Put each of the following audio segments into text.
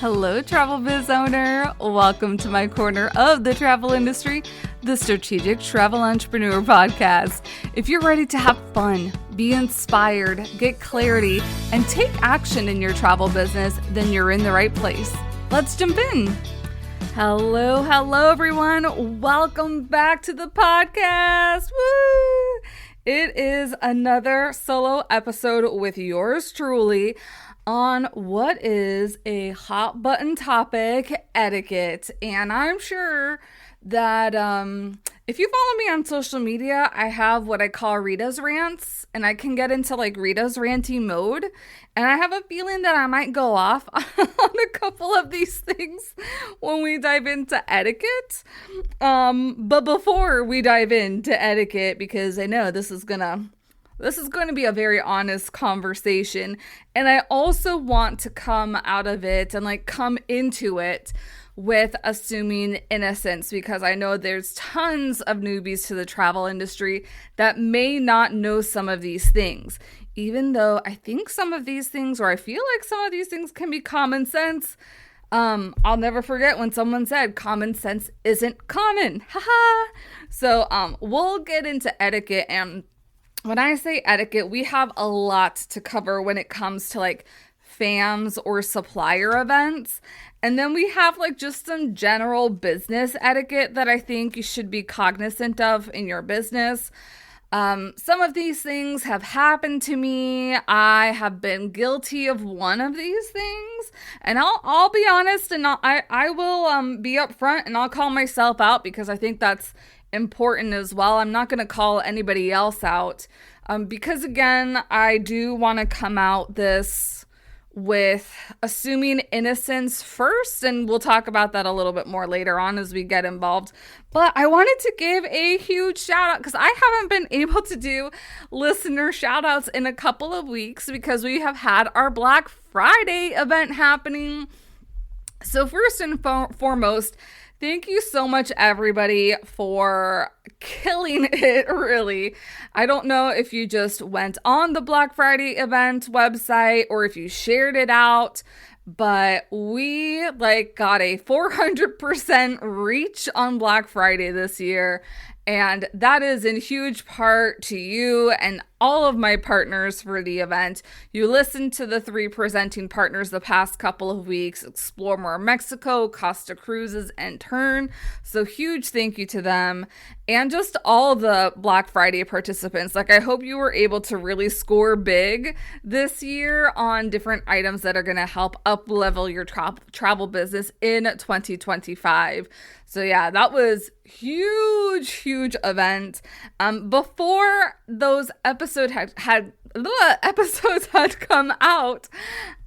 Hello, travel biz owner. Welcome to my corner of the travel industry, the Strategic Travel Entrepreneur Podcast. If you're ready to have fun, be inspired, get clarity, and take action in your travel business, then you're in the right place. Let's jump in. Hello, everyone. Welcome back to the podcast. Woo! It is another solo episode with yours truly on what is a hot button topic, etiquette. And I'm sure that if you follow me on social media, I have what I call Rita's rants, and I can get into like Rita's ranty mode. And I have a feeling that I might go off on a couple of these things when we dive into etiquette. But before we dive into etiquette, because I know this is going to be a very honest conversation. And I also want to come out of it and come into it with assuming innocence, because I know there's tons of newbies to the travel industry that may not know some of these things. Even though I think some of these things, or I feel like some of these things can be common sense. I'll never forget when someone said common sense isn't common. Haha. So we'll get into etiquette, and when I say etiquette, we have a lot to cover when it comes to FAMs or supplier events. And then we have just some general business etiquette that I think you should be cognizant of in your business. Some of these things have happened to me. I have been guilty of one of these things, and I'll be honest, and I will be upfront, and I'll call myself out because I think that's important as well. I'm not going to call anybody else out because again, I do want to come out this with assuming innocence first, and we'll talk about that a little bit more later on as we get involved. But I wanted to give a huge shout out because I haven't been able to do listener shout outs in a couple of weeks because we have had our Black Friday event happening. So first and foremost, thank you so much, everybody, for killing it, really. I don't know if you just went on the Black Friday event website or if you shared it out, but we got a 400% reach on Black Friday this year. And that is in huge part to you and all of my partners for the event. You listened to the 3 presenting partners the past couple of weeks, Explore More Mexico, Costa Cruises, and Turn. So huge thank you to them. And just all the Black Friday participants. I hope you were able to really score big this year on different items that are going to help up-level your travel business in 2025. So yeah, that was huge event. Before those episodes had come out,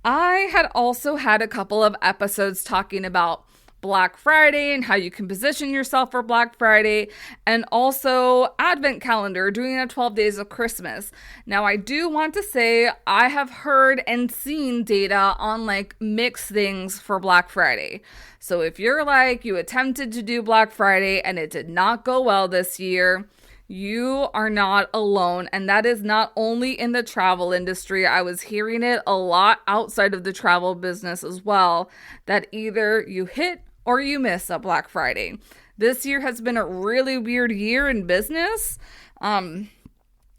I had also had a couple of episodes talking about Black Friday and how you can position yourself for Black Friday, and also Advent calendar, doing a 12 days of Christmas. Now, I do want to say I have heard and seen data on mixed things for Black Friday. So if you're you attempted to do Black Friday and it did not go well this year, you are not alone. And that is not only in the travel industry. I was hearing it a lot outside of the travel business as well, that either you hit or you miss a Black Friday. This year has been a really weird year in business. I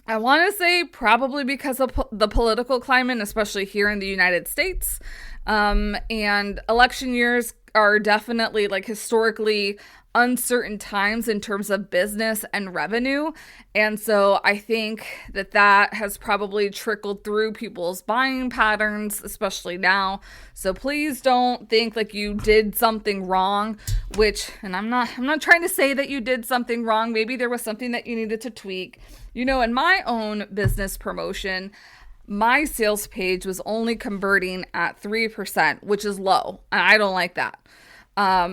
want to say probably because of the political climate, especially here in the United States. And election years are definitely historically uncertain times in terms of business and revenue. And so I think that has probably trickled through people's buying patterns, especially now. So please don't think you did something wrong, and I'm not trying to say that you did something wrong. Maybe there was something that you needed to tweak. In my own business promotion, my sales page was only converting at 3%, which is low. And I don't like that.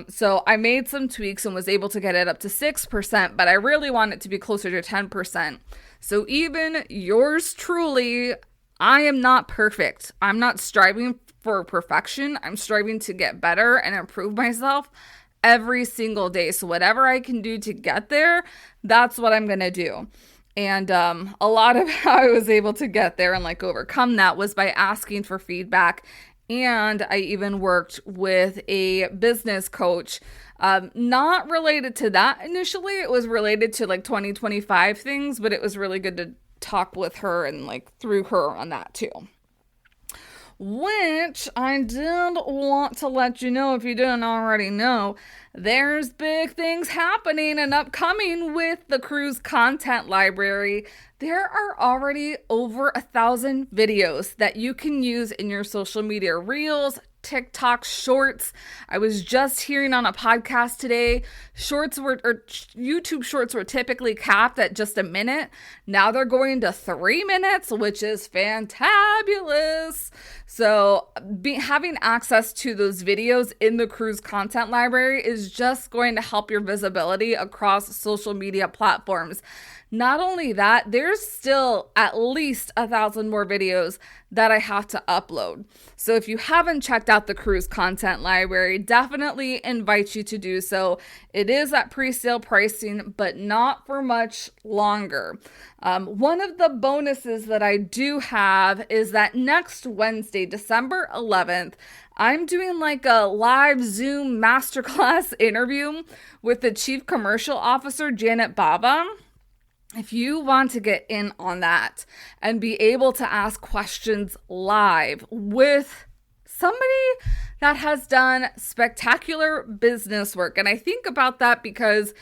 So I made some tweaks and was able to get it up to 6%, but I really want it to be closer to 10%. So even yours truly, I am not perfect. I'm not striving for perfection. I'm striving to get better and improve myself every single day. So whatever I can do to get there, that's what I'm going to do. And a lot of how I was able to get there and overcome that was by asking for feedback And I even worked with a business coach, not related to that initially. It was related to like 2025 things, but it was really good to talk with her and like through her on that too. Which I did want to let you know, if you didn't already know, there's big things happening and upcoming with the cruise content library. There are already over 1,000 videos that you can use in your social media reels, TikTok shorts. I was just hearing on a podcast today, YouTube shorts were typically capped at just a minute. Now they're going to 3 minutes, which is fantabulous. So having access to those videos in the cruise content library is just going to help your visibility across social media platforms. Not only that, there's still at least 1,000 more videos that I have to upload. So if you haven't checked out the cruise content library, definitely invite you to do so. It is at pre-sale pricing, but not for much longer. One of the bonuses that I do have is that next Wednesday, December 11th, I'm doing like a live Zoom masterclass interview with the Chief Commercial Officer, Janet Bava. If you want to get in on that and be able to ask questions live with somebody that has done spectacular business work, and I think about that because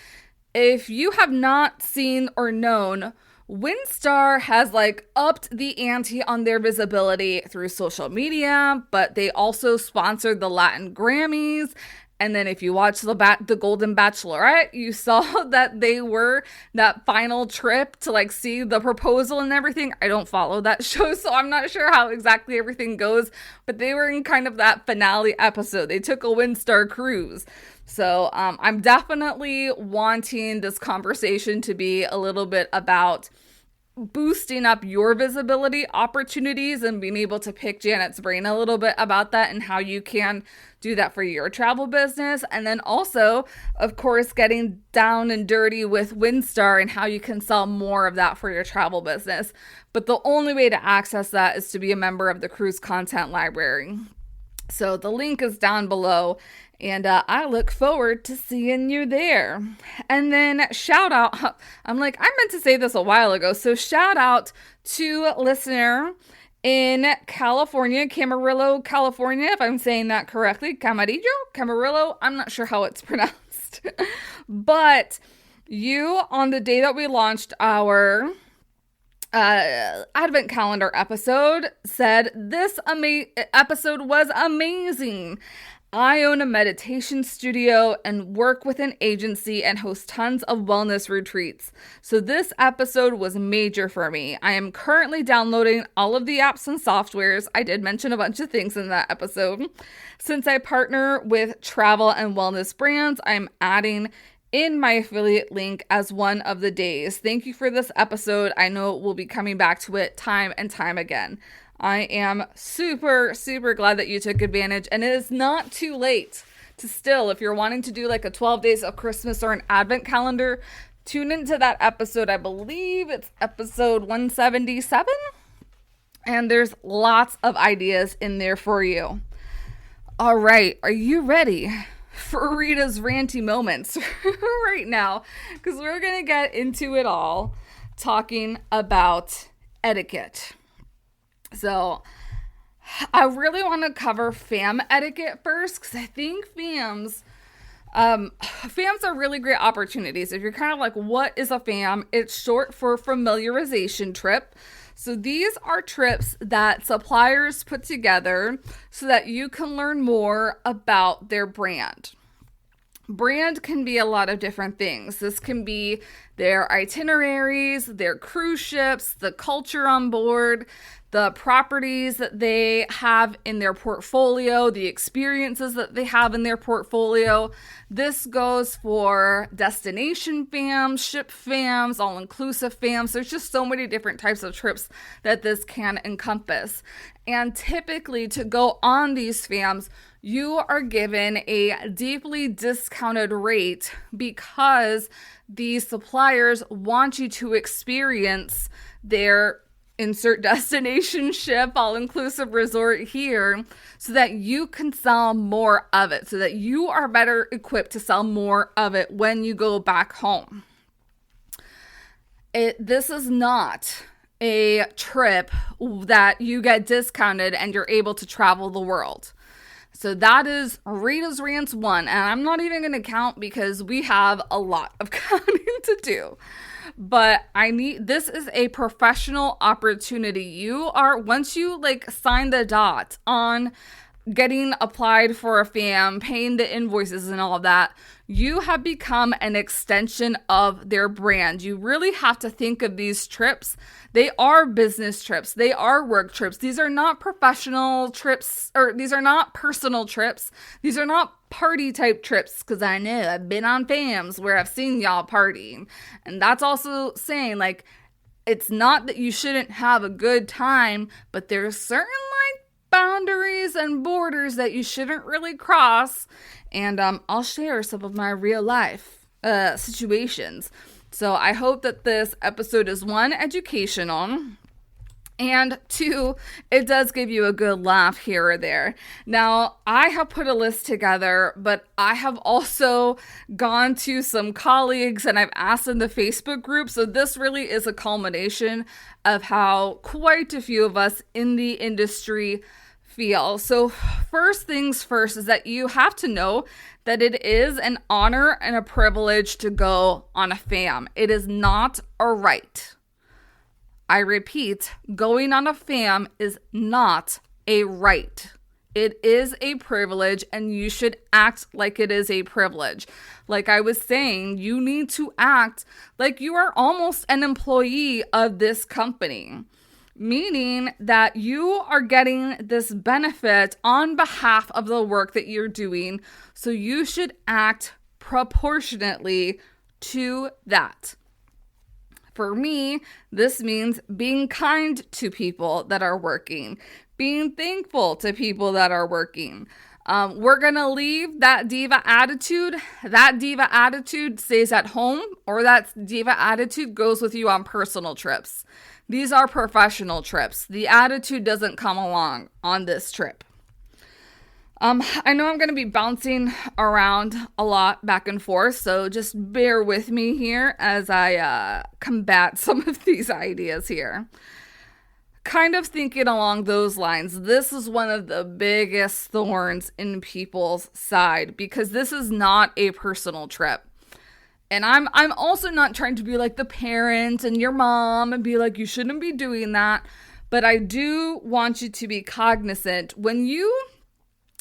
if you have not seen or known, WinStar has like upped the ante on their visibility through social media, but they also sponsored the Latin Grammys. And then if you watch the Golden Bachelorette, you saw that they were that final trip to like see the proposal and everything. I don't follow that show, so I'm not sure how exactly everything goes, but they were in kind of that finale episode. They took a WinStar cruise. So I'm definitely wanting this conversation to be a little bit about boosting up your visibility opportunities and being able to pick Janet's brain a little bit about that and how you can do that for your travel business. And then also, of course, getting down and dirty with WinStar and how you can sell more of that for your travel business. But the only way to access that is to be a member of the Cruise Content Library. So the link is down below, and I look forward to seeing you there. And then shout out, I meant to say this a while ago. So shout out to listener in California, Camarillo, California, if I'm saying that correctly. Camarillo, I'm not sure how it's pronounced. But you, on the day that we launched our advent calendar episode, said this episode was amazing. I own a meditation studio and work with an agency and host tons of wellness retreats. So this episode was major for me. I am currently downloading all of the apps and softwares. I did mention a bunch of things in that episode. Since I partner with travel and wellness brands, I'm adding in my affiliate link as one of the days. Thank you for this episode. I know we'll be coming back to it time and time again. I am super, super glad that you took advantage, and it is not too late to still, if you're wanting to do like a 12 days of Christmas or an advent calendar, tune into that episode. I believe it's episode 177, and there's lots of ideas in there for you. All right, are you ready for Rita's ranty moments right now? Because we're going to get into it all talking about etiquette. So I really want to cover fam etiquette first, because I think FAMs are really great opportunities. If you're kind of like, what is a FAM? It's short for familiarization trip. So these are trips that suppliers put together so that you can learn more about their brand. Brand can be a lot of different things. This can be their itineraries, their cruise ships, the culture on board, the properties that they have in their portfolio, the experiences that they have in their portfolio. This goes for destination FAMs, ship FAMs, all-inclusive FAMs. There's just so many different types of trips that this can encompass. And typically, to go on these FAMs, you are given a deeply discounted rate because these suppliers want you to experience their insert destination ship, all-inclusive resort here, so that you can sell more of it, so that you are better equipped to sell more of it when you go back home. This is not a trip that you get discounted and you're able to travel the world. So that is Rita's Rants 1, and I'm not even going to count because we have a lot of counting to do. But this is a professional opportunity. Once you sign the dot on getting applied for a FAM, paying the invoices and all of that, you have become an extension of their brand. You really have to think of these trips. They are business trips. They are work trips. These are not professional trips, or these are not personal trips. These are not party type trips, because I know I've been on FAMs where I've seen y'all partying. And that's also saying, it's not that you shouldn't have a good time, but there's certain boundaries and borders that you shouldn't really cross. And I'll share some of my real life situations. So I hope that this episode is 1, educational, and 2, it does give you a good laugh here or there. Now, I have put a list together, but I have also gone to some colleagues and I've asked in the Facebook group. So this really is a culmination of how quite a few of us in the industry feel. So first things first is that you have to know that it is an honor and a privilege to go on a FAM. It is not a right. I repeat, going on a FAM is not a right. It is a privilege, and you should act like it is a privilege. Like I was saying, you need to act like you are almost an employee of this company, meaning that you are getting this benefit on behalf of the work that you're doing. So you should act proportionately to that. For me, this means being kind to people that are working, being thankful to people that are working. We're going to leave that diva attitude. That diva attitude stays at home, or that diva attitude goes with you on personal trips. These are professional trips. The attitude doesn't come along on this trip. I know I'm going to be bouncing around a lot back and forth, so just bear with me here as I combat some of these ideas here. Kind of thinking along those lines, this is one of the biggest thorns in people's side, because this is not a personal trip. And I'm also not trying to be like the parent and your mom and be like, you shouldn't be doing that. But I do want you to be cognizant when you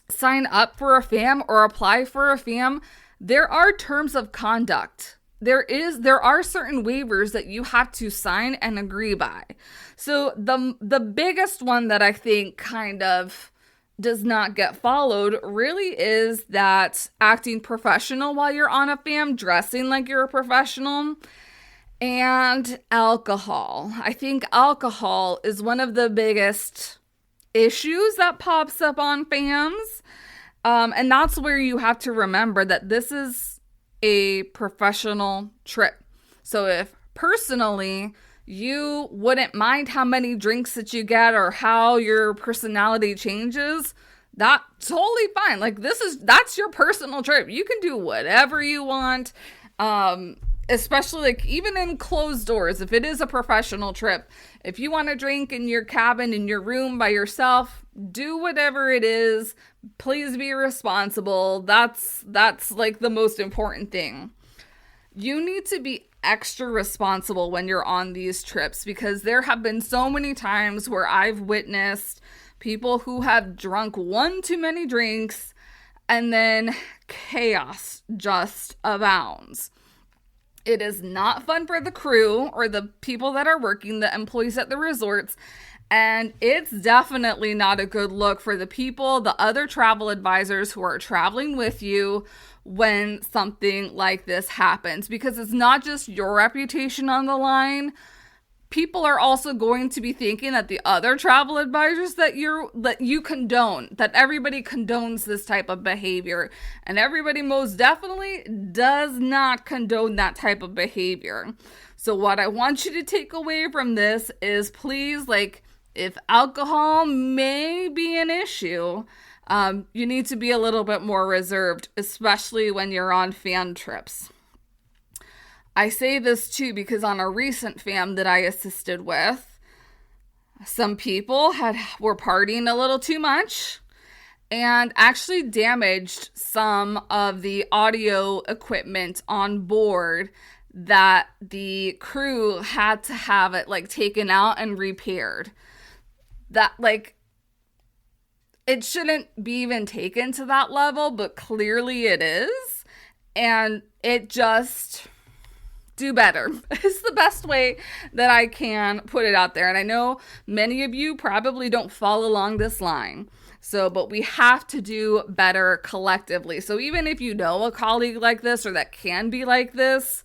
sign up for a FAM or apply for a FAM, there are terms of conduct. There are certain waivers that you have to sign and agree by. So the biggest one that I think kind of does not get followed really is that acting professional while you're on a FAM, dressing like you're a professional, and alcohol. I think alcohol is one of the biggest issues that pops up on FAMs. And that's where you have to remember that this is a professional trip. So if personally you wouldn't mind how many drinks that you get or how your personality changes, that's totally fine. That's your personal trip. You can do whatever you want. Especially even in closed doors, if it is a professional trip, if you want to drink in your cabin, in your room by yourself, do whatever it is. Please be responsible. That's the most important thing. You need to be extra responsible when you're on these trips, because there have been so many times where I've witnessed people who have drunk one too many drinks and then chaos just abounds. It is not fun for the crew or the people that are working, the employees at the resorts, and it's definitely not a good look for the people, the other travel advisors who are traveling with you when something like this happens, because it's not just your reputation on the line. People are also going to be thinking that the other travel advisors that you condone, that everybody condones this type of behavior. And everybody most definitely does not condone that type of behavior. So what I want you to take away from this is, please, like, if alcohol may be an issue, you need to be a little bit more reserved, especially when you're on fam trips. I say this too because on a recent fam that I assisted with, some people were partying a little too much and actually damaged some of the audio equipment on board that the crew had to have it like taken out and repaired. That, like, it shouldn't be even taken to that level, but clearly it is. And it just, do better. It's the best way that I can put it out there. And I know many of you probably don't fall along this line. So, but we have to do better collectively. So even if you know a colleague like this or that can be like this,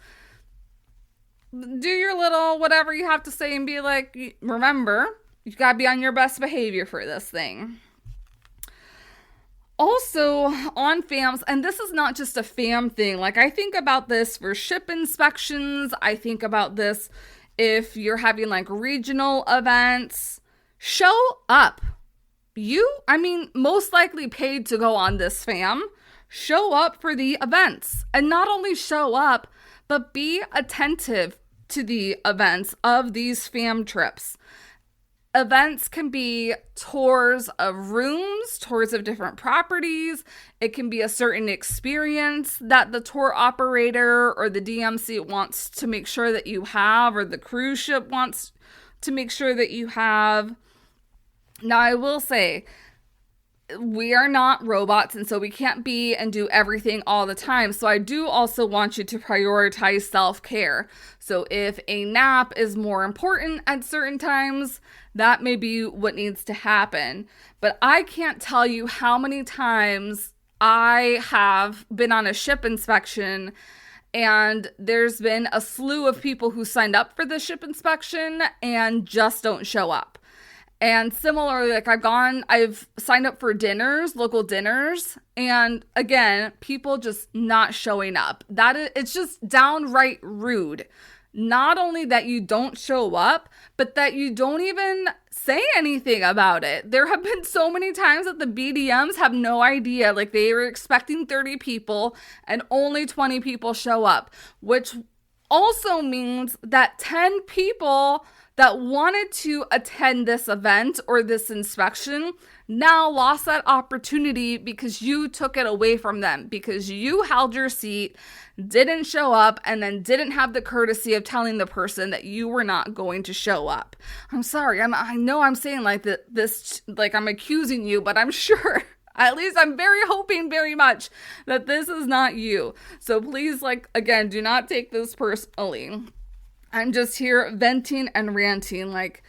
do your little whatever you have to say and be like, remember, you've got to be on your best behavior for this thing. Also, on FAMs, and this is not just a FAM thing, like I think about this for ship inspections, I think about this if you're having like regional events. Show up. Most likely paid to go on this FAM. Show up for the events. And not only show up, but be attentive to the events of these FAM trips. Events can be tours of rooms, tours of different properties. It can be a certain experience that the tour operator or the DMC wants to make sure that you have, or the cruise ship wants to make sure that you have. Now, I will say, we are not robots, and so we can't be and do everything all the time. So I do also want you to prioritize self-care. So if a nap is more important at certain times, that may be what needs to happen. But I can't tell you how many times I have been on a ship inspection and there's been a slew of people who signed up for the ship inspection and just don't show up. And similarly, like I've signed up for dinners, local dinners, and again, people just not showing up. It's just downright rude. Not only that you don't show up, but that you don't even say anything about it. There have been so many times that the BDMs have no idea, like they were expecting 30 people and only 20 people show up, which also means that 10 people that wanted to attend this event or this inspection now lost that opportunity because you took it away from them, because you held your seat, didn't show up, and then didn't have the courtesy of telling the person that you were not going to show up. I'm sorry, I know I'm saying like this, like I'm accusing you, but I'm sure, at least I'm hoping very much that this is not you. So please, like, again, do not take this personally. I'm just here venting and ranting. Like,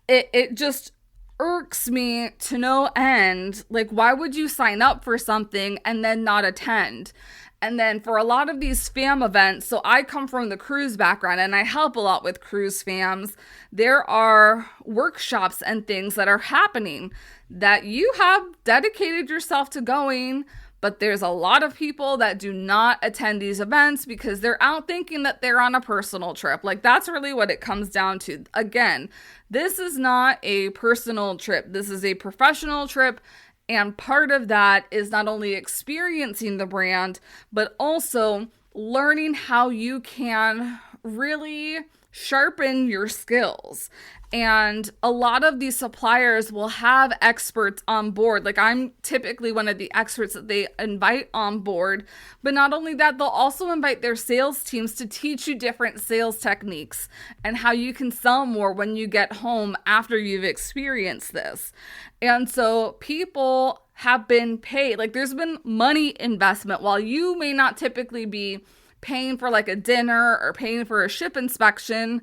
it just irks me to no end. Like, why would you sign up for something and then not attend? And then for a lot of these FAM events, so I come from the cruise background and I help a lot with cruise FAMs. There are workshops and things that are happening that you have dedicated yourself to going, but there's a lot of people that do not attend these events because they're out thinking that they're on a personal trip. Like, that's really what it comes down to. Again, this is not a personal trip. This is a professional trip. And part of that is not only experiencing the brand, but also learning how you can really sharpen your skills. And a lot of these suppliers will have experts on board. Like, I'm typically one of the experts that they invite on board. But not only that, they'll also invite their sales teams to teach you different sales techniques and how you can sell more when you get home after you've experienced this. And so people have been paid. Like, there's been money investment. While you may not typically be paying for like a dinner or paying for a ship inspection,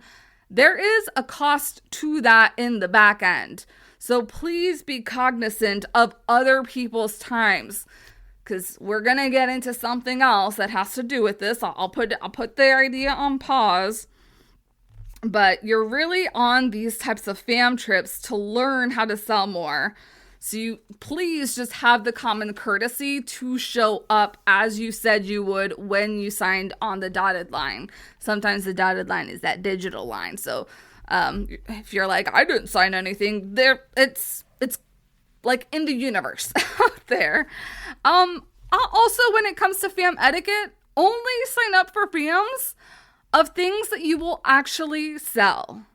there is a cost to that in the back end. So please be cognizant of other people's times, because we're going to get into something else that has to do with this. I'll put the idea on pause. But you're really on these types of FAM trips to learn how to sell more. So you please just have the common courtesy to show up as you said you would when you signed on the dotted line. Sometimes the dotted line is that digital line. So if you're like, I didn't sign anything, it's like in the universe out there. Also, when it comes to fam etiquette, only sign up for fams of things that you will actually sell.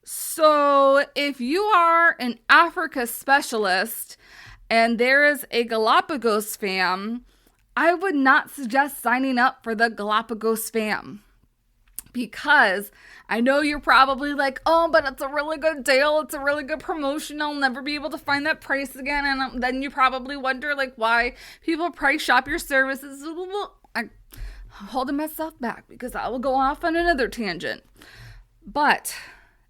So if you are an Africa specialist and there is a Galapagos fam, I would not suggest signing up for the Galapagos fam. Because I know you're probably like, oh, but it's a really good deal. It's a really good promotion. I'll never be able to find that price again. And then you probably wonder like why people price shop your services. I'm holding myself back because I will go off on another tangent. But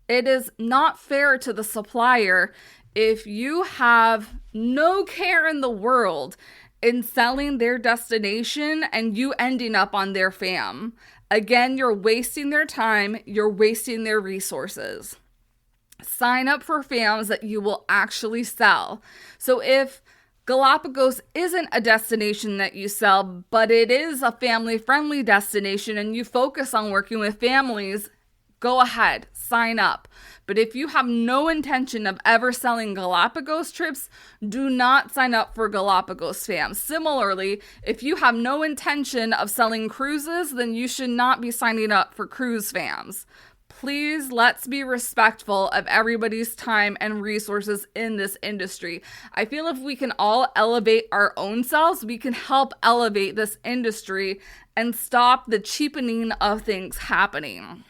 it is not fair to the supplier if you have no care in the world in selling their destination and you ending up on their fam. Again, you're wasting their time, you're wasting their resources. Sign up for fams that you will actually sell. So if Galapagos isn't a destination that you sell, but it is a family-friendly destination and you focus on working with families, go ahead, sign up. But if you have no intention of ever selling Galapagos trips, do not sign up for Galapagos fam. Similarly, if you have no intention of selling cruises, then you should not be signing up for cruise fams. Please, let's be respectful of everybody's time and resources in this industry. I feel if we can all elevate our own selves, we can help elevate this industry and stop the cheapening of things happening.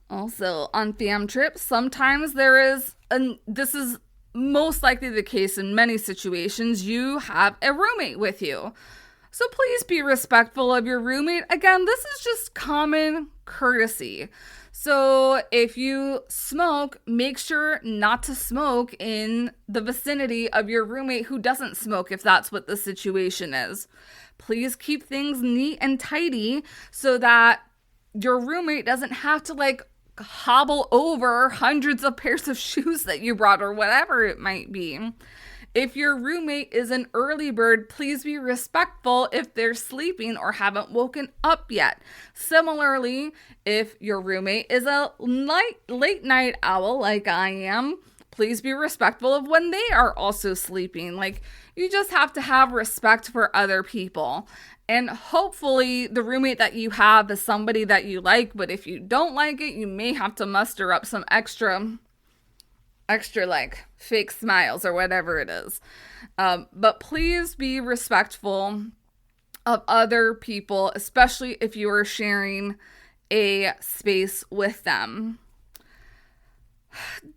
Also, on fam trips, sometimes there is, and this is most likely the case in many situations, you have a roommate with you. So please be respectful of your roommate. Again, this is just common courtesy. So if you smoke, make sure not to smoke in the vicinity of your roommate who doesn't smoke, if that's what the situation is. Please keep things neat and tidy so that your roommate doesn't have to hobble over hundreds of pairs of shoes that you brought or whatever it might be. If your roommate is an early bird, please be respectful if they're sleeping or haven't woken up yet. Similarly, if your roommate is a late night owl like I am, please be respectful of when they are also sleeping. You just have to have respect for other people. And hopefully the roommate that you have is somebody that you like, but if you don't like it, you may have to muster up some extra fake smiles or whatever it is. But please be respectful of other people, especially if you are sharing a space with them.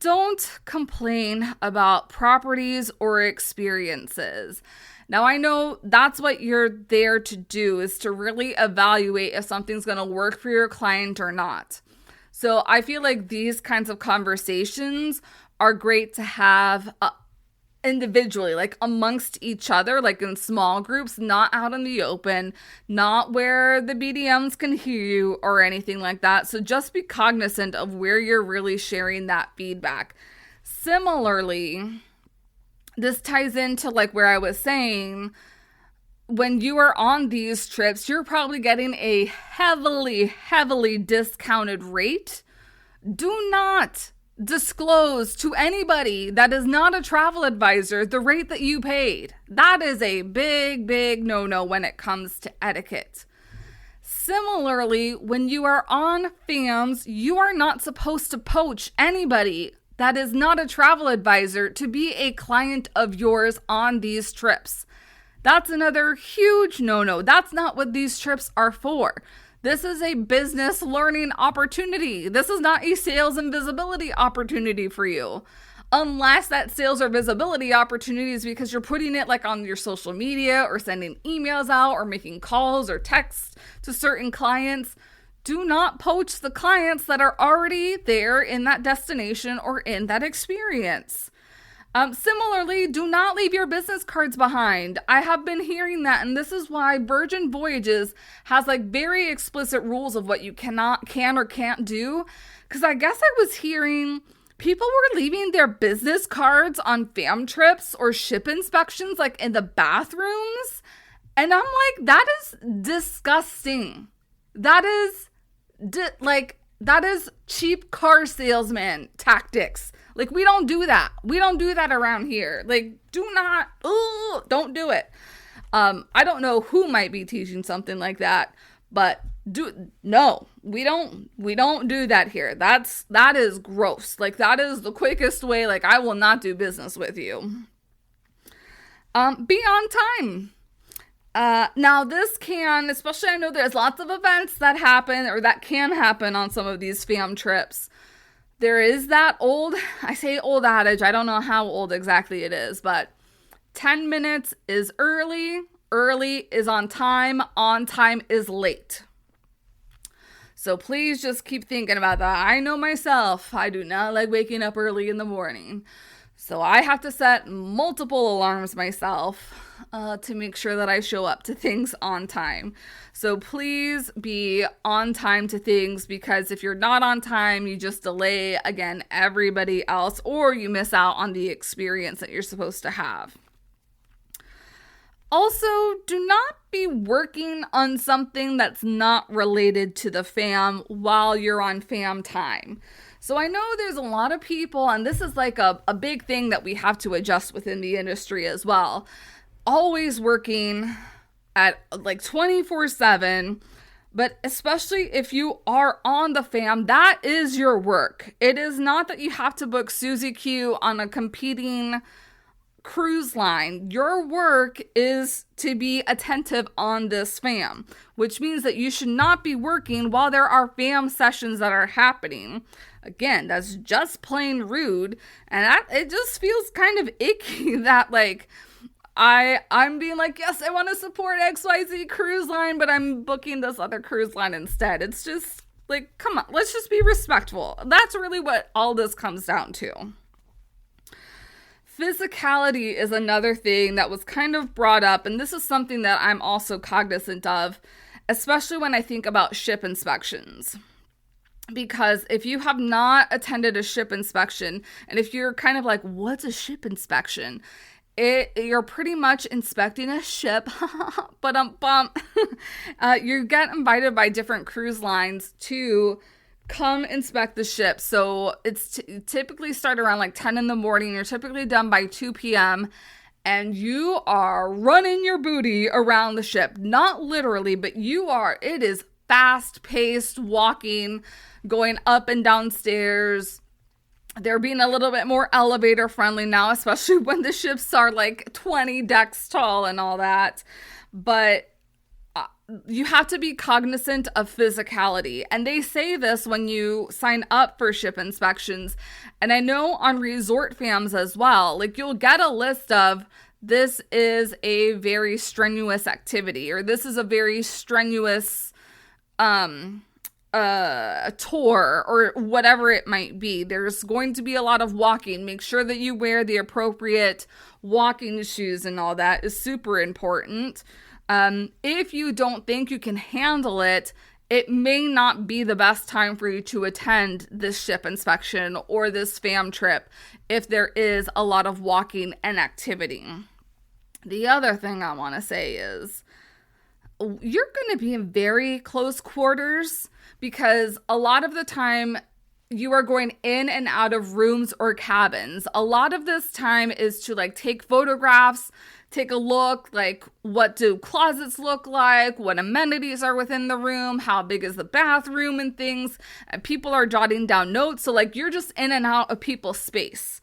Don't complain about properties or experiences. Now, I know that's what you're there to do, is to really evaluate if something's going to work for your client or not. So I feel like these kinds of conversations are great to have individually, amongst each other, in small groups, not out in the open, not where the BDMs can hear you or anything like that. So just be cognizant of where you're really sharing that feedback. Similarly, this ties into where I was saying, when you are on these trips, you're probably getting a heavily discounted rate. Do not disclose to anybody that is not a travel advisor the rate that you paid. That is a big no-no when it comes to etiquette. Similarly, when you are on FAMs, you are not supposed to poach anybody that is not a travel advisor to be a client of yours on these trips. That's another huge no-no. That's not what these trips are for. This is a business learning opportunity. This is not a sales and visibility opportunity for you. Unless that sales or visibility opportunity is because you're putting it on your social media or sending emails out or making calls or texts to certain clients. Do not poach the clients that are already there in that destination or in that experience. Similarly, do not leave your business cards behind. I have been hearing that, and this is why Virgin Voyages has very explicit rules of what you can or can't do. Because I guess I was hearing People were leaving their business cards on fam trips or ship inspections, like in the bathrooms. And I'm like, that is disgusting. That is that is cheap car salesman tactics. Like, we don't do that. We don't do that around here. Like, don't do it. I don't know who might be teaching something like that, but we don't do that here. That is gross. Like, that is the quickest way. Like, I will not do business with you. Be on time. Now this can, especially I know there's lots of events that happen or that can happen on some of these fam trips. There is that old adage, I don't know how old exactly it is, but 10 minutes is early is on time is late. So please just keep thinking about that. I know myself, I do not like waking up early in the morning. So I have to set multiple alarms myself to make sure that I show up to things on time. So please be on time to things, because if you're not on time, you just delay, again, everybody else, or you miss out on the experience that you're supposed to have. Also, do not be working on something that's not related to the fam while you're on fam time. So I know there's a lot of people, and this is like a big thing that we have to adjust within the industry as well. Always working at like 24/7, but especially if you are on the fam, that is your work. It is not that you have to book Susie Q on a competing cruise line. Your work is to be attentive on this fam, which means that you should not be working while there are fam sessions that are happening. Again, that's just plain rude, and it just feels kind of icky that like I'm being like, yes, I want to support XYZ cruise line, but I'm booking this other cruise line instead. It's just like, come on, let's just be respectful. That's really what all this comes down to. Physicality is another thing that was kind of brought up, and this is something that I'm also cognizant of, especially when I think about ship inspections. Because if you have not attended a ship inspection, and if you're kind of like, what's a ship inspection? You're pretty much inspecting a ship, but you get invited by different cruise lines to come inspect the ship. So it's typically start around like 10 in the morning. You're typically done by 2 p.m. and you are running your booty around the ship. Not literally, but it is fast-paced walking, going up and down stairs. They're being a little bit more elevator friendly now, especially when the ships are like 20 decks tall and all that. But you have to be cognizant of physicality. And they say this when you sign up for ship inspections. And I know on resort fams as well, like you'll get a list of, this is a very strenuous activity, or this is a very strenuous a tour, or whatever it might be. There's going to be a lot of walking. Make sure that you wear the appropriate walking shoes, and all that is super important. If you don't think you can handle it, it may not be the best time for you to attend this ship inspection or this fam trip if there is a lot of walking and activity. The other thing I want to say is, you're going to be in very close quarters, because a lot of the time you are going in and out of rooms or cabins. A lot of this time is to like take photographs, take a look, like what do closets look like, what amenities are within the room, how big is the bathroom and things. And people are jotting down notes. So like you're just in and out of people's space.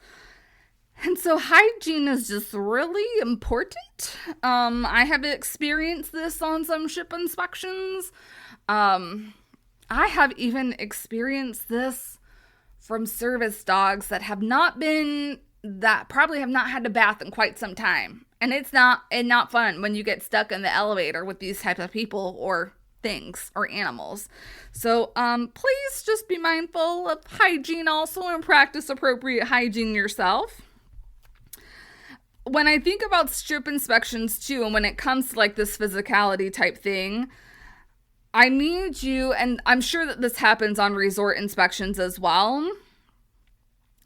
And so hygiene is just really important. I have experienced this on some ship inspections. I have even experienced this from service dogs that probably have not had a bath in quite some time. And it's not fun when you get stuck in the elevator with these types of people or things or animals. So please just be mindful of hygiene also, and practice appropriate hygiene yourself. When I think about strip inspections too, and when it comes to like this physicality type thing, I need you, and I'm sure that this happens on resort inspections as well,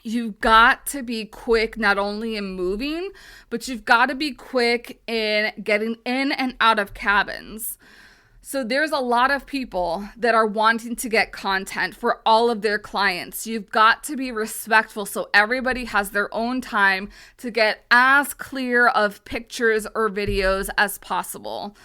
you've got to be quick, not only in moving, but you've got to be quick in getting in and out of cabins. So there's a lot of people that are wanting to get content for all of their clients. You've got to be respectful so everybody has their own time to get as clear of pictures or videos as possible.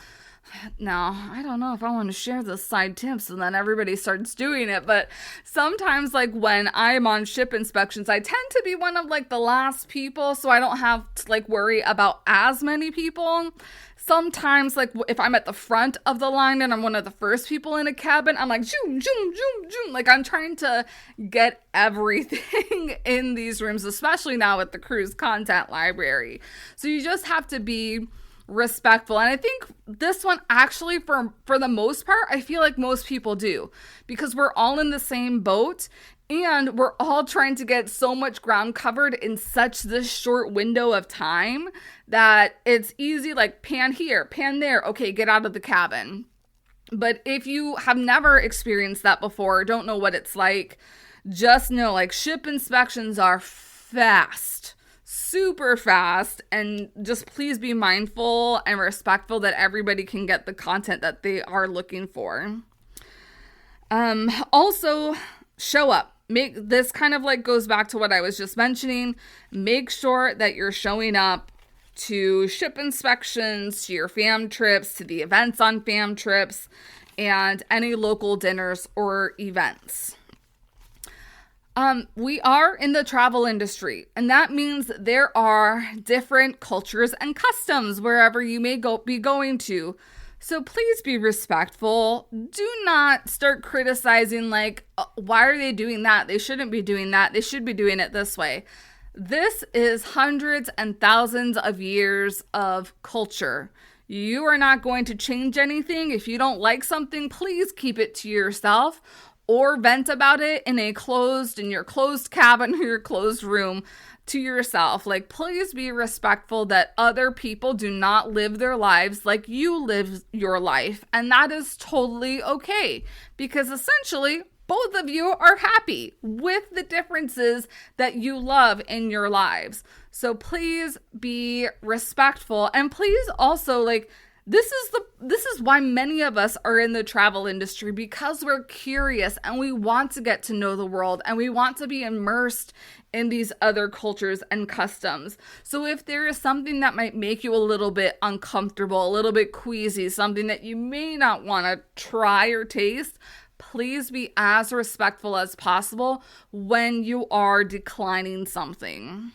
Now, I don't know if I want to share the side tips and then everybody starts doing it, but sometimes like when I'm on ship inspections, I tend to be one of like the last people, so I don't have to like worry about as many people. Sometimes, like, if I'm at the front of the line and I'm one of the first people in a cabin, I'm like, zoom, zoom, zoom, zoom. Like, I'm trying to get everything in these rooms, especially now with the cruise content library. So you just have to be respectful. And I think this one actually, for the most part, I feel like most people do, because we're all in the same boat. And we're all trying to get so much ground covered in such this short window of time that it's easy, like pan here, pan there, okay, get out of the cabin. But if you have never experienced that before, don't know what it's like, just know like ship inspections are fast, super fast, and just please be mindful and respectful that everybody can get the content that they are looking for. Also, show up. This kind of like goes back to what I was just mentioning. Make sure that you're showing up to ship inspections, to your fam trips, to the events on fam trips, and any local dinners or events. We are in the travel industry, and that means there are different cultures and customs wherever you may be going to. So please be respectful. Do not start criticizing like, why are they doing that? They shouldn't be doing that. They should be doing it this way. This is hundreds and thousands of years of culture. You are not going to change anything. If you don't like something, please keep it to yourself or vent about it in your closed cabin or your closed room to yourself. Like, please be respectful that other people do not live their lives like you live your life. And that is totally okay, because essentially both of you are happy with the differences that you love in your lives. So please be respectful, and please also like, this is why many of us are in the travel industry, because we're curious and we want to get to know the world and we want to be immersed in these other cultures and customs. So if there is something that might make you a little bit uncomfortable, a little bit queasy, something that you may not want to try or taste, please be as respectful as possible when you are declining something.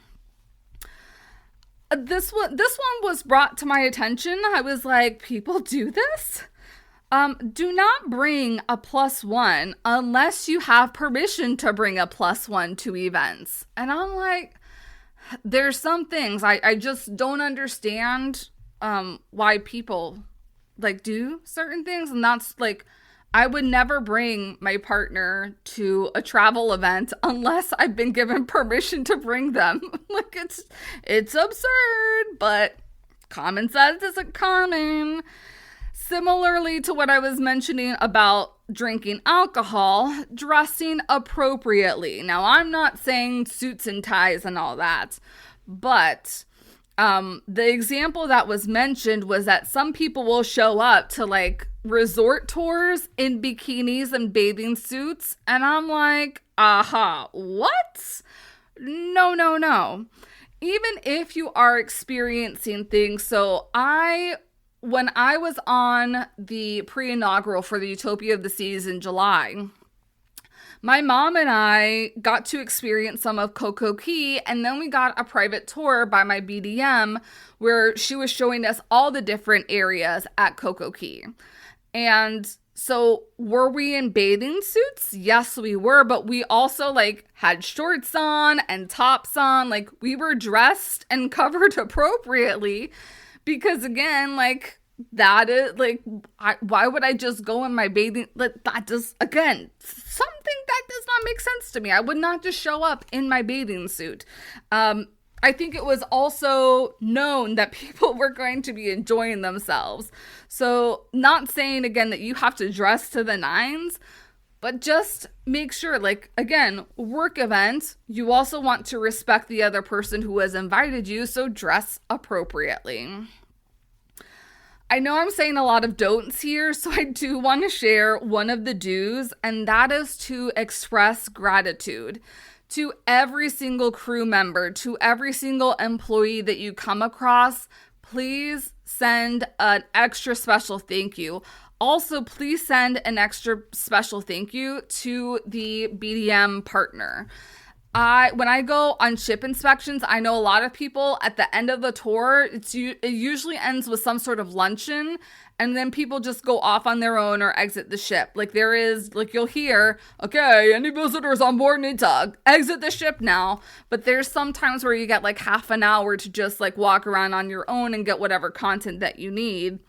This one was brought to my attention. I was like, people do this? Do not bring a +1 unless you have permission to bring a +1 to events. And I'm like, there's some things I just don't understand why people like do certain things. And that's like, I would never bring my partner to a travel event unless I've been given permission to bring them. Like, it's absurd, but common sense isn't common. Similarly to what I was mentioning about drinking alcohol, dressing appropriately. Now, I'm not saying suits and ties and all that, but the example that was mentioned was that some people will show up to like resort tours in bikinis and bathing suits. And I'm like, what? No. Even if you are experiencing things. So when I was on the pre-inaugural for the Utopia of the Seas in July, my mom and I got to experience some of Coco Cay, and then we got a private tour by my BDM where she was showing us all the different areas at Coco Cay. And so were we in bathing suits? Yes, we were, but we also like had shorts on and tops on. Like, we were dressed and covered appropriately, because again, like, that is like, why would I just go in my bathing? Like, that just, again, something that does not make sense to me. I would not just show up in my bathing suit. I think it was also known that people were going to be enjoying themselves. So not saying again that you have to dress to the nines, But just make sure, like, again, work event, you also want to respect the other person who has invited you, so dress appropriately. I know I'm saying a lot of don'ts here, so I do want to share one of the do's, and that is to express gratitude to every single crew member, to every single employee that you come across. Please send an extra special thank you. Also, please send an extra special thank you to the BDM partner. When I go on ship inspections, I know a lot of people at the end of the tour, it usually ends with some sort of luncheon, and then people just go off on their own or exit the ship. Like there is, like you'll hear, okay, any visitors on board need to exit the ship now. But there's some times where you get like half an hour to just like walk around on your own and get whatever content that you need.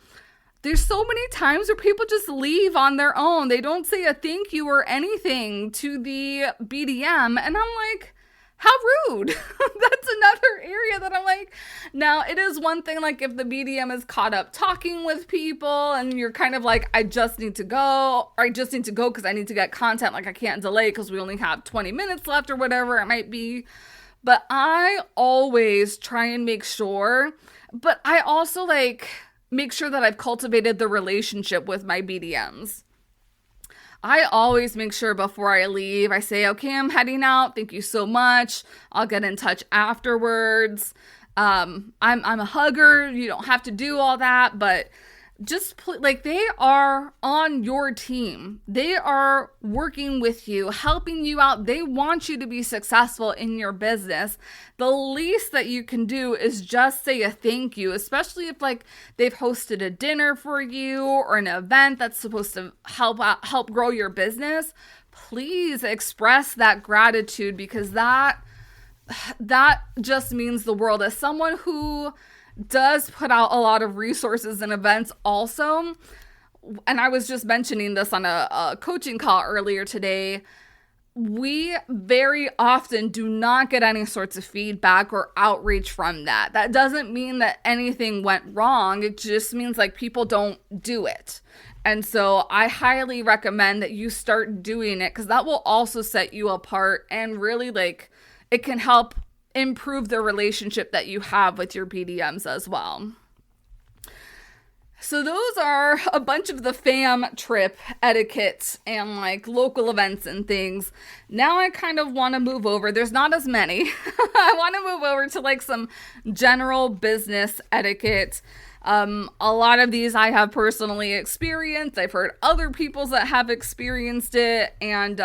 There's so many times where people just leave on their own. They don't say a thank you or anything to the BDM. And I'm like, how rude. That's another area that I'm like, now it is one thing, like if the BDM is caught up talking with people and you're kind of like, I just need to go, or I just need to go because I need to get content. Like I can't delay because we only have 20 minutes left or whatever it might be. But I always try and make sure, but I also like make sure that I've cultivated the relationship with my BDMs. I always make sure before I leave, I say, okay, I'm heading out. Thank you so much. I'll get in touch afterwards. I'm a hugger. You don't have to do all that, but just like they are on your team. They are working with you, helping you out. They want you to be successful in your business. The least that you can do is just say a thank you, especially if like they've hosted a dinner for you or an event that's supposed to help grow your business. Please express that gratitude because that just means the world. As someone who does put out a lot of resources and events also, and I was just mentioning this on a coaching call earlier today, we very often do not get any sorts of feedback or outreach from that. That doesn't mean that anything went wrong. It just means like people don't do it. And so I highly recommend that you start doing it because that will also set you apart and really like it can help improve the relationship that you have with your BDMs as well. So those are a bunch of the fam trip etiquettes and like local events and things. Now I kind of want to move over. There's not as many. I want to move over to like some general business etiquette. A lot of these I have personally experienced. I've heard other people that have experienced it. And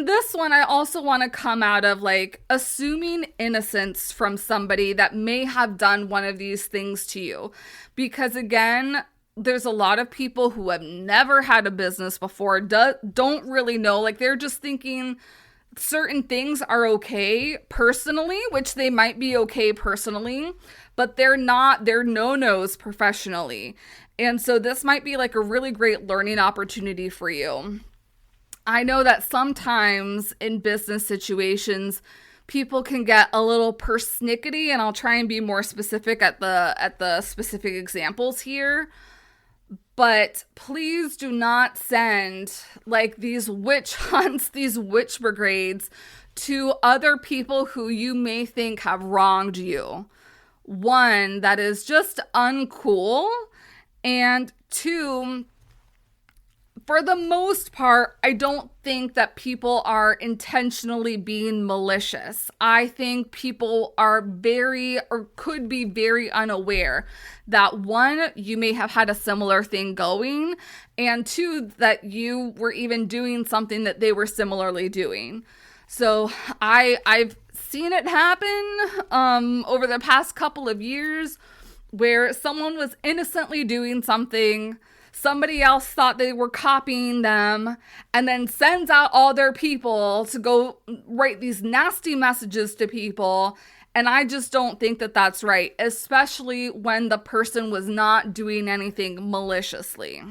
this one, I also want to come out of like assuming innocence from somebody that may have done one of these things to you. Because again, there's a lot of people who have never had a business before, don't really know, like they're just thinking certain things are okay personally, which they might be okay personally, but they're not, they're no-nos professionally. And so this might be like a really great learning opportunity for you. I know that sometimes in business situations, people can get a little persnickety, and I'll try and be more specific at the specific examples here. But please do not send like these witch hunts, these witch brigades to other people who you may think have wronged you. One, that is just uncool. And two, for the most part, I don't think that people are intentionally being malicious. I think people are could be very unaware that one, you may have had a similar thing going, and two, that you were even doing something that they were similarly doing. So I've seen it happen over the past couple of years where someone was innocently doing something, somebody else thought they were copying them, and then sends out all their people to go write these nasty messages to people. And I just don't think that that's right, especially when the person was not doing anything maliciously.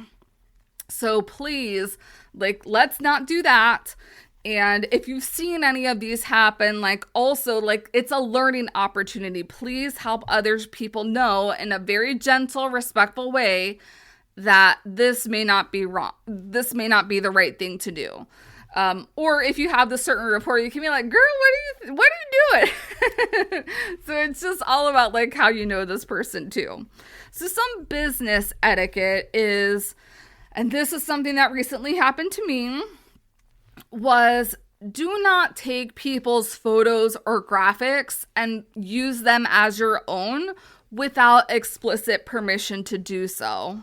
So please, like, let's not do that. And if you've seen any of these happen, like also like it's a learning opportunity. Please help other people know in a very gentle, respectful way that this may not be wrong. This may not be the right thing to do. Or if you have the certain report, you can be like, girl, what are you doing? So it's just all about like how you know this person too. So some business etiquette is, and this is something that recently happened to me, was do not take people's photos or graphics and use them as your own without explicit permission to do so.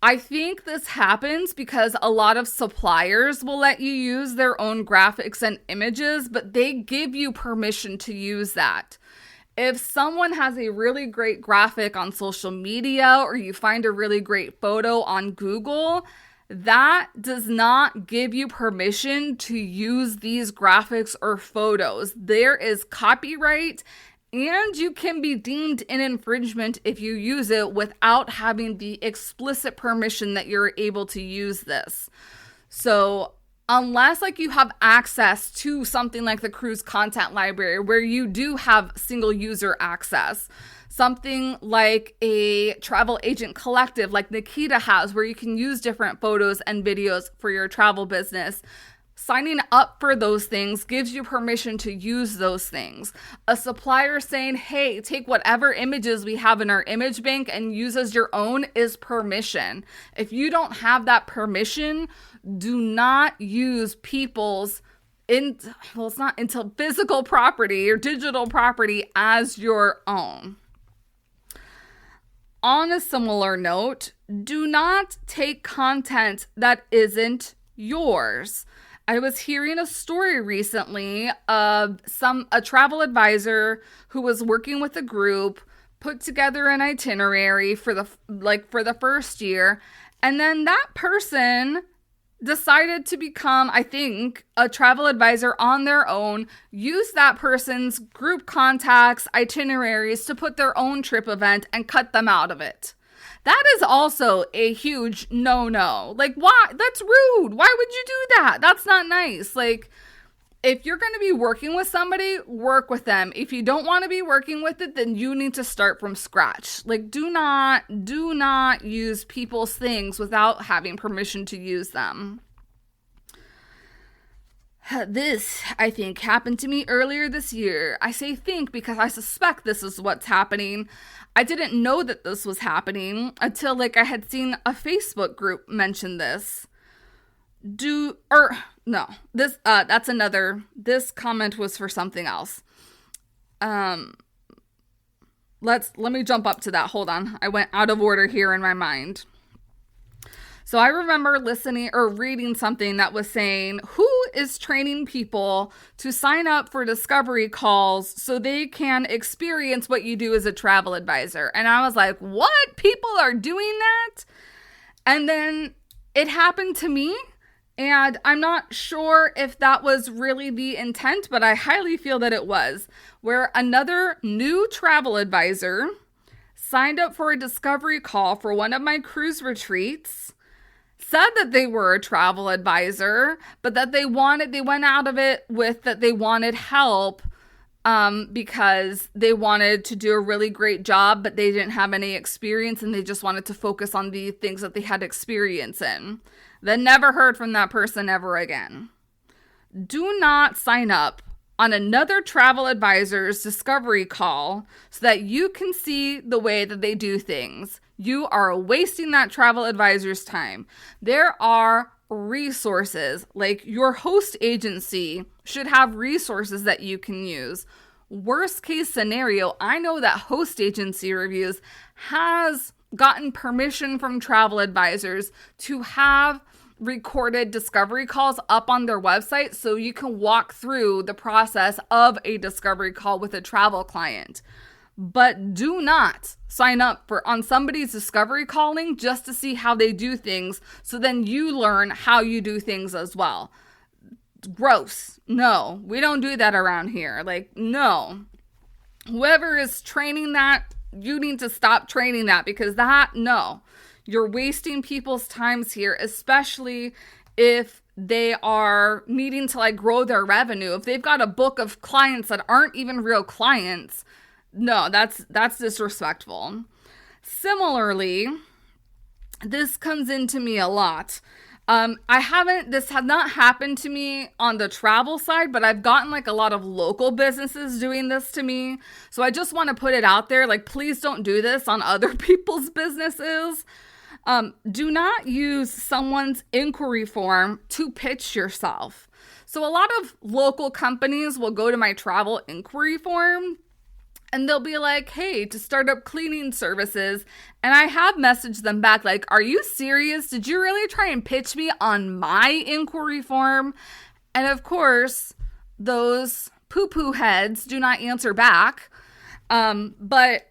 I think this happens because a lot of suppliers will let you use their own graphics and images, but they give you permission to use that. If someone has a really great graphic on social media or you find a really great photo on Google, that does not give you permission to use these graphics or photos. There is copyright, and you can be deemed an infringement if you use it without having the explicit permission that you're able to use this. So unless like you have access to something like the cruise content library where you do have single user access, something like a travel agent collective like Nikita has where you can use different photos and videos for your travel business, signing up for those things gives you permission to use those things. A supplier saying, hey, take whatever images we have in our image bank and use as your own is permission. If you don't have that permission, do not use people's it's not until physical property or digital property as your own. On a similar note, do not take content that isn't yours. I was hearing a story recently of a travel advisor who was working with a group, put together an itinerary for the first year, and then that person decided to become, I think, a travel advisor on their own, use that person's group contacts, itineraries to put their own trip event and cut them out of it. That is also a huge no-no. Like, why? That's rude. Why would you do that? That's not nice. Like, if you're going to be working with somebody, work with them. If you don't want to be working with it, then you need to start from scratch. Like, do not use people's things without having permission to use them. This, I think, happened to me earlier this year. I say think because I suspect this is what's happening. I didn't know that this was happening until I had seen a Facebook group mention this. This comment was for something else. Let me jump up to that. Hold on. I went out of order here in my mind. So I remember listening or reading something that was saying, who is training people to sign up for discovery calls so they can experience what you do as a travel advisor? And I was like, what? People are doing that? And then it happened to me. And I'm not sure if that was really the intent, but I highly feel that it was, where another new travel advisor signed up for a discovery call for one of my cruise retreats, said that they were a travel advisor, but that they went out of it with that they wanted help because they wanted to do a really great job, but they didn't have any experience and they just wanted to focus on the things that they had experience in. Then never heard from that person ever again. Do not sign up on another travel advisor's discovery call so that you can see the way that they do things. You are wasting that travel advisor's time. There are resources, like your host agency should have resources that you can use. Worst case scenario, I know that Host Agency Reviews has gotten permission from travel advisors to have recorded discovery calls up on their website so you can walk through the process of a discovery call with a travel client. But do not sign up on somebody's discovery calling just to see how they do things so then you learn how you do things as well. Gross. No, we don't do that around here. No. Whoever is training that, you need to stop training that because no. You're wasting people's times here, especially if they are needing to grow their revenue. If they've got a book of clients that aren't even real clients, no, that's disrespectful. Similarly, this comes into me a lot. This had not happened to me on the travel side, but I've gotten like a lot of local businesses doing this to me. So I just want to put it out there. Like, please don't do this on other people's businesses. Do not use someone's inquiry form to pitch yourself. So a lot of local companies will go to my travel inquiry form and they'll be like, hey, to start up cleaning services. And I have messaged them back like, are you serious? Did you really try and pitch me on my inquiry form? And of course, those poo-poo heads do not answer back. But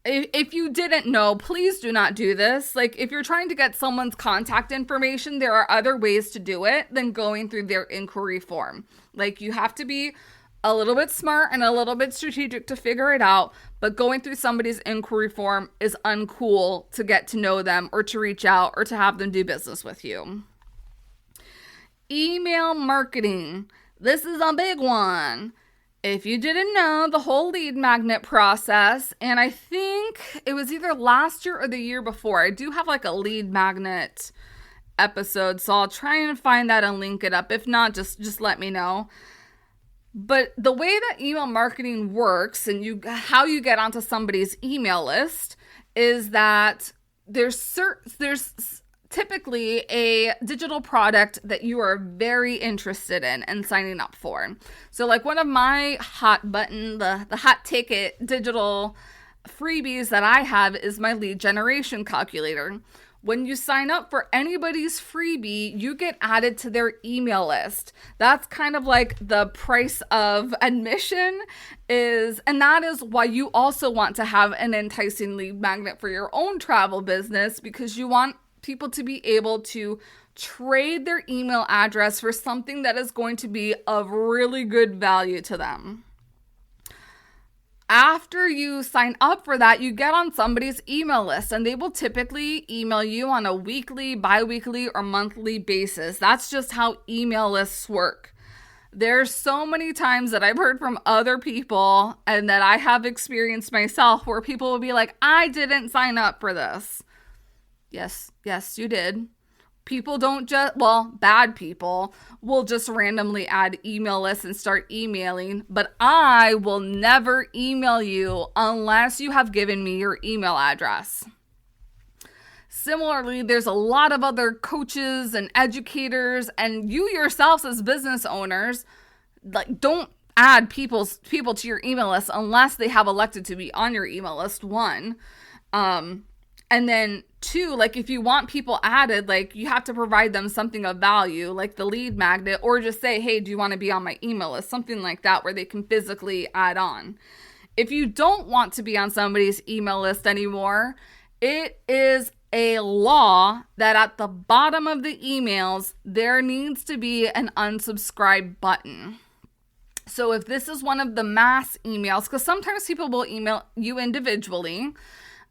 if you didn't know, please do not do this. Like, if you're trying to get someone's contact information, there are other ways to do it than going through their inquiry form. Like, you have to be a little bit smart and a little bit strategic to figure it out, but going through somebody's inquiry form is uncool to get to know them or to reach out or to have them do business with you. Email marketing. This is a big one. If you didn't know, the whole lead magnet process, and I think it was either last year or the year before, I do have like a lead magnet episode, so I'll try and find that and link it up. If not, just let me know. But the way that email marketing works and how you get onto somebody's email list is that there's typically a digital product that you are very interested in and signing up for. So like one of my hot button, the hot ticket digital freebies that I have is my lead generation calculator. When you sign up for anybody's freebie, you get added to their email list. That's kind of like the price of admission and that is why you also want to have an enticing lead magnet for your own travel business, because you want people to be able to trade their email address for something that is going to be of really good value to them. After you sign up for that, you get on somebody's email list and they will typically email you on a weekly, bi-weekly, or monthly basis. That's just how email lists work. There's so many times that I've heard from other people and that I have experienced myself where people will be like, I didn't sign up for this. Yes, you did. People bad people will just randomly add email lists and start emailing, but I will never email you unless you have given me your email address. Similarly, there's a lot of other coaches and educators, and you yourselves as business owners, like, don't add people to your email list unless they have elected to be on your email list, one. And then two, like, if you want people added, like, you have to provide them something of value, like the lead magnet, or just say, hey, do you want to be on my email list? Something like that where they can physically add on. If you don't want to be on somebody's email list anymore, it is a law that at the bottom of the emails, there needs to be an unsubscribe button. So if this is one of the mass emails, because sometimes people will email you individually,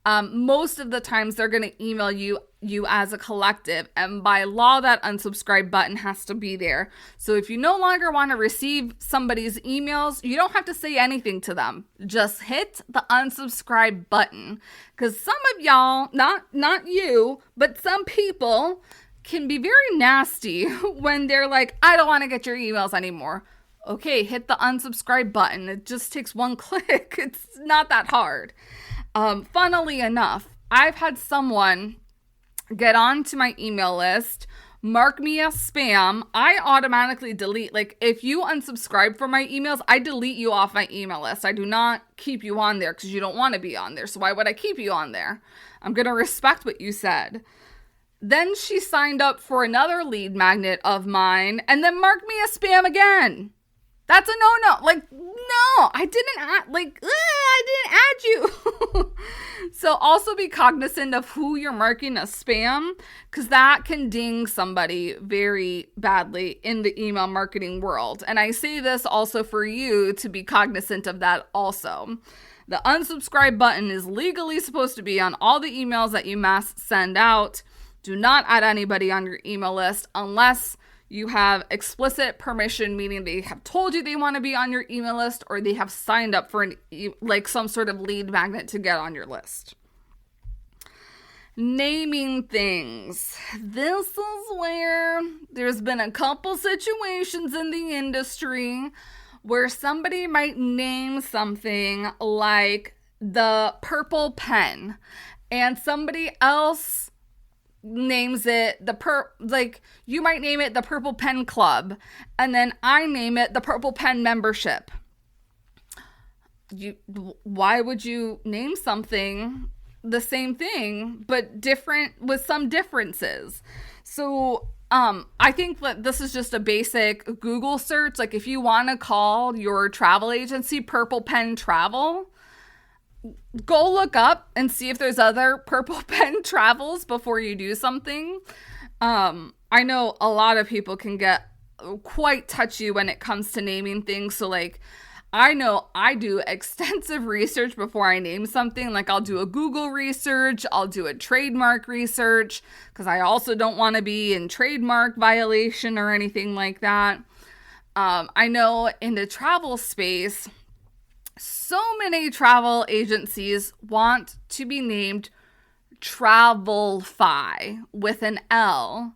most of the times they're going to email you as a collective, and by law that unsubscribe button has to be there. So if you no longer want to receive somebody's emails, you don't have to say anything to them. Just hit the unsubscribe button, because some of y'all, not you, but some people can be very nasty when they're like, I don't want to get your emails anymore. Okay, hit the unsubscribe button. It just takes one click. It's not that hard. Funnily enough, I've had someone get onto my email list, mark me as spam. I automatically delete. Like, if you unsubscribe from my emails, I delete you off my email list. I do not keep you on there because you don't want to be on there. So why would I keep you on there? I'm going to respect what you said. Then she signed up for another lead magnet of mine and then marked me as spam again. That's a no-no. Like, no, I didn't add you. So also be cognizant of who you're marking as spam, because that can ding somebody very badly in the email marketing world. And I say this also for you to be cognizant of that also. The unsubscribe button is legally supposed to be on all the emails that you mass send out. Do not add anybody on your email list unless you have explicit permission, meaning they have told you they want to be on your email list or they have signed up for some sort of lead magnet to get on your list. Naming things. This is where there's been a couple situations in the industry where somebody might name something like the purple pen, and somebody else names it like you might name it the Purple Pen Club, and then I name it the Purple Pen Membership. Why would you name something the same thing but different with some differences? So I think that this is just a basic Google search. Like if you want to call your travel agency Purple Pen Travel, go look up and see if there's other Purple Pen Travels before you do something. I know a lot of people can get quite touchy when it comes to naming things. So like, I know I do extensive research before I name something. Like I'll do a Google research, I'll do a trademark research, because I also don't want to be in trademark violation or anything like that. I know in the travel space, so many travel agencies want to be named Travelify with an L.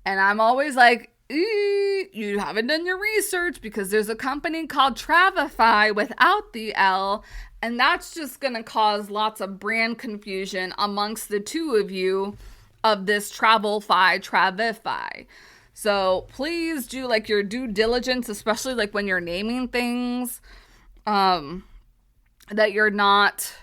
And I'm always like, you haven't done your research, because there's a company called Travify without the L, and that's just going to cause lots of brand confusion amongst the two of you of this Travify. So please do like your due diligence, especially like when you're naming things, that you're not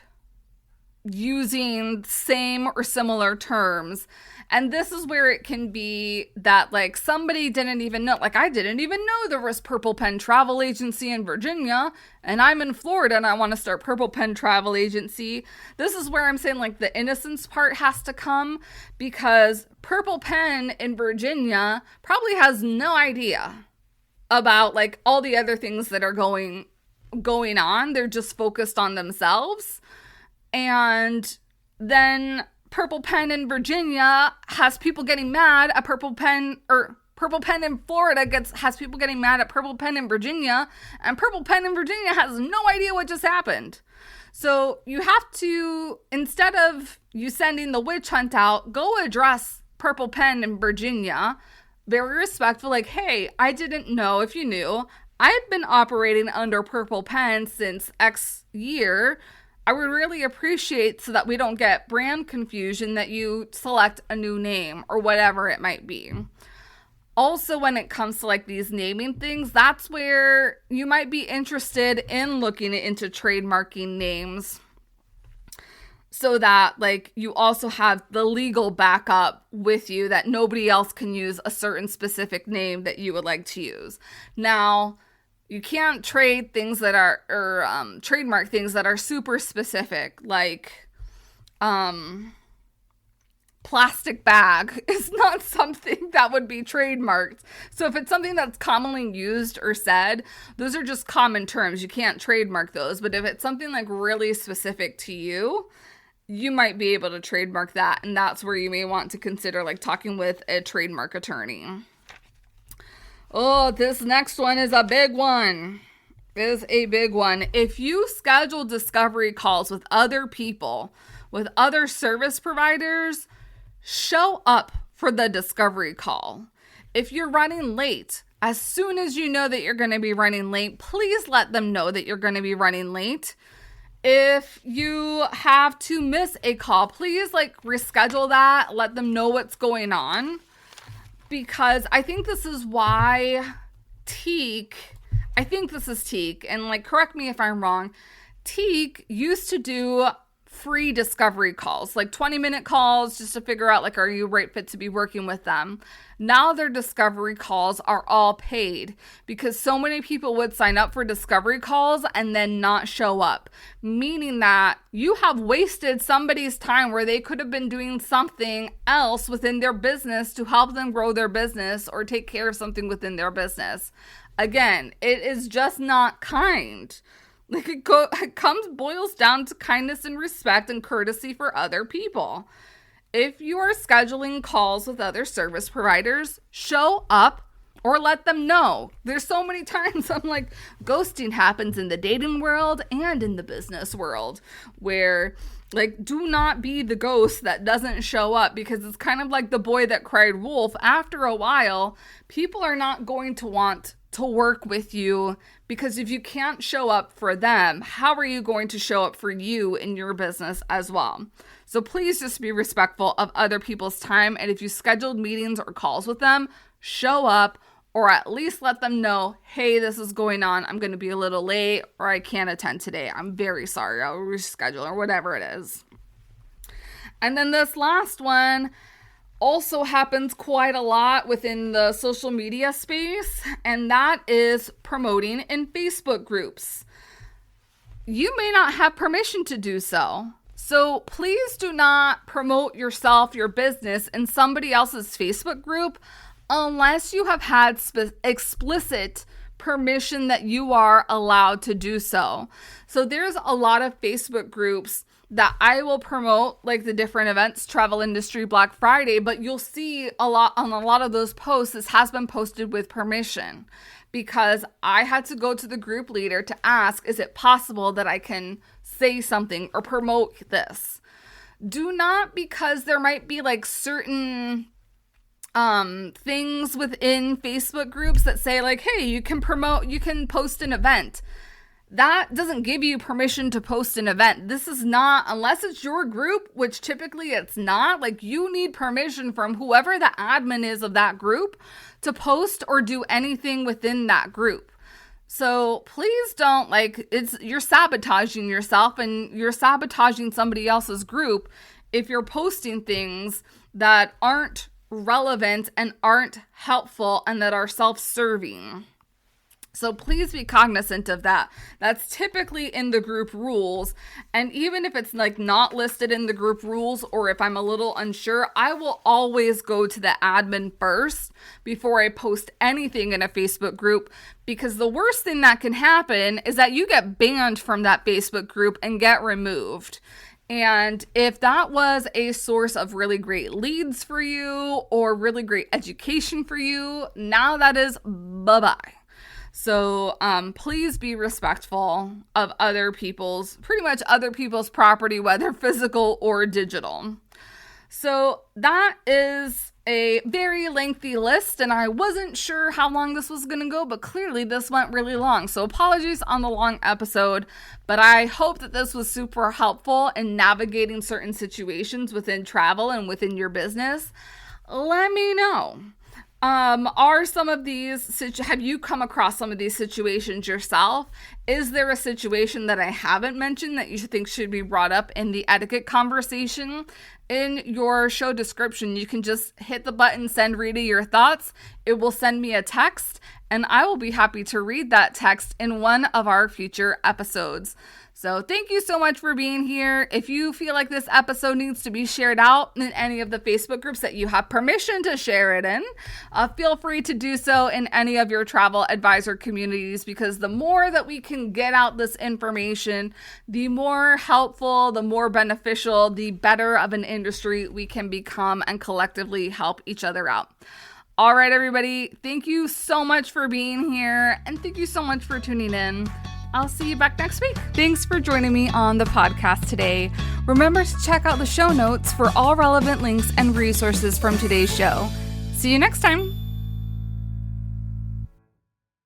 using same or similar terms. And this is where it can be that like somebody didn't even know, like I didn't even know there was Purple Pen Travel Agency in Virginia, and I'm in Florida and I want to start Purple Pen Travel Agency. This is where I'm saying like the innocence part has to come, because Purple Pen in Virginia probably has no idea about like all the other things that are going on. They're just focused on themselves. And then Purple Pen in Virginia has people getting mad at Purple Pen, or Purple Pen in Florida has people getting mad at Purple Pen in Virginia, and Purple Pen in Virginia has no idea what just happened. So you have to, instead of you sending the witch hunt out, go address Purple Pen in Virginia, very respectful, like, hey, I didn't know if you knew. I've been operating under Purple Pen since X year. I would really appreciate, so that we don't get brand confusion, that you select a new name or whatever it might be. Also, when it comes to like these naming things, that's where you might be interested in looking into trademarking names, so that like you also have the legal backup with you, that nobody else can use a certain specific name that you would like to use. Now, you can't trade things that are, or trademark things that are super specific, like plastic bag is not something that would be trademarked. So if it's something that's commonly used or said, those are just common terms. You can't trademark those. But if it's something like really specific to you, you might be able to trademark that. And that's where you may want to consider like talking with a trademark attorney. Oh, this next one is a big one. If you schedule discovery calls with other people, with other service providers, show up for the discovery call. If you're running late, as soon as you know that you're going to be running late, please let them know that you're going to be running late. If you have to miss a call, please like reschedule that. Let them know what's going on. Because I think this is why Teak, and like correct me if I'm wrong, Teak used to do free discovery calls, like 20-minute calls, just to figure out like, are you right fit to be working with them? Now their discovery calls are all paid, because so many people would sign up for discovery calls and then not show up, meaning that you have wasted somebody's time where they could have been doing something else within their business to help them grow their business or take care of something within their business. Again, it is just not kind. Like it boils down to kindness and respect and courtesy for other people. If you are scheduling calls with other service providers, show up or let them know. There's so many times I'm like, ghosting happens in the dating world and in the business world, where like, do not be the ghost that doesn't show up, because it's kind of like the boy that cried wolf. After a while, people are not going to want to work with you, because if you can't show up for them, how are you going to show up for you in your business as well? So please just be respectful of other people's time. And if you scheduled meetings or calls with them, show up, or at least let them know, hey, this is going on. I'm going to be a little late, or I can't attend today. I'm very sorry. I'll reschedule, or whatever it is. And then this last one also happens quite a lot within the social media space, and that is promoting in Facebook groups. You may not have permission to do so. So please do not promote yourself, your business, in somebody else's Facebook group unless you have had explicit permission that you are allowed to do so. So there's a lot of Facebook groups that I will promote, like the different events, travel industry, Black Friday, but you'll see a lot on a lot of those posts, this has been posted with permission, because I had to go to the group leader to ask, is it possible that I can say something or promote this? Do not, because there might be like certain things within Facebook groups that say like, hey, you can post an event. That doesn't give you permission to post an event. This is not, unless it's your group, which typically it's not, like you need permission from whoever the admin is of that group to post or do anything within that group. So please don't, you're sabotaging yourself and you're sabotaging somebody else's group if you're posting things that aren't relevant and aren't helpful and that are self-serving. So please be cognizant of that. That's typically in the group rules. And even if it's like not listed in the group rules, or if I'm a little unsure, I will always go to the admin first before I post anything in a Facebook group, because the worst thing that can happen is that you get banned from that Facebook group and get removed. And if that was a source of really great leads for you or really great education for you, now that is bye-bye. So please be respectful of pretty much other people's property, whether physical or digital. So that is a very lengthy list, and I wasn't sure how long this was going to go, but clearly this went really long. So apologies on the long episode, but I hope that this was super helpful in navigating certain situations within travel and within your business. Let me know. Have you come across some of these situations yourself? Is there a situation that I haven't mentioned that you think should be brought up in the etiquette conversation? In your show description, you can just hit the button, send Rita your thoughts. It will send me a text, and I will be happy to read that text in one of our future episodes. So thank you so much for being here. If you feel like this episode needs to be shared out in any of the Facebook groups that you have permission to share it in, feel free to do so in any of your travel advisor communities, because the more that we can get out this information, the more helpful, the more beneficial, the better of an industry we can become and collectively help each other out. All right, everybody, thank you so much for being here, and thank you so much for tuning in. I'll see you back next week. Thanks for joining me on the podcast today. Remember to check out the show notes for all relevant links and resources from today's show. See you next time.